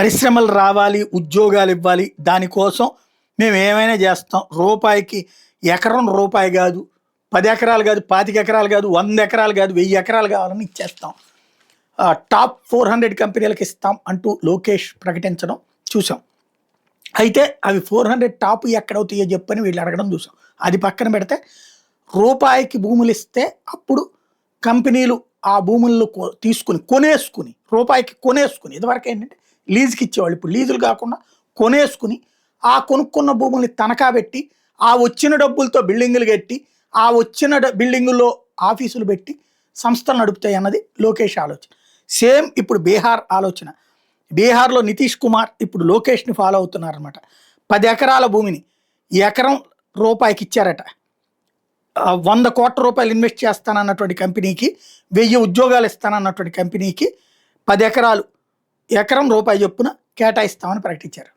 పరిశ్రమలు రావాలి, ఉద్యోగాలు ఇవ్వాలి, దానికోసం మేము ఏమైనా చేస్తాం. రూపాయికి ఎకరం రూపాయి కాదు, 10 ఎకరాలు కాదు, 25 ఎకరాలు కాదు, 100 ఎకరాలు కాదు, 1000 ఎకరాలు కావాలని ఇచ్చేస్తాం, టాప్ 400 కంపెనీలకు ఇస్తాం అంటూ లోకేష్ ప్రకటించడం చూసాం. అయితే అవి 400 టాప్ ఎక్కడవుతాయో చెప్పని వీళ్ళు అడగడం చూసాం. అది పక్కన పెడితే రూపాయికి భూములు ఇస్తే అప్పుడు కంపెనీలు ఆ భూములను కొనేసుకుని రూపాయికి కొనేసుకుని, ఇదివరకు ఏంటంటే లీజుకి ఇచ్చేవాళ్ళు, ఇప్పుడు లీజులు కాకుండా కొనేసుకుని ఆ కొనుక్కున్న భూముల్ని తనఖా పెట్టి ఆ వచ్చిన డబ్బులతో బిల్డింగులు కట్టి ఆ వచ్చిన బిల్డింగుల్లో ఆఫీసులు పెట్టి సంస్థలు నడుపుతాయి అన్నది లోకేష్ ఆలోచన. సేమ్ ఇప్పుడు బీహార్ ఆలోచన. బీహార్లో నితీష్ కుమార్ ఇప్పుడు లోకేష్ని ఫాలో అవుతున్నారనమాట. 10 ఎకరాల భూమిని ఎకరం రూపాయికి ఇచ్చారట. 100 కోట్ల రూపాయలు ఇన్వెస్ట్ చేస్తానన్నటువంటి కంపెనీకి, 1000 ఉద్యోగాలు ఇస్తానన్నటువంటి కంపెనీకి 10 ఎకరాలు ఎకరం రూపాయి చొప్పున కేటాయిస్తామని ప్రకటించారు.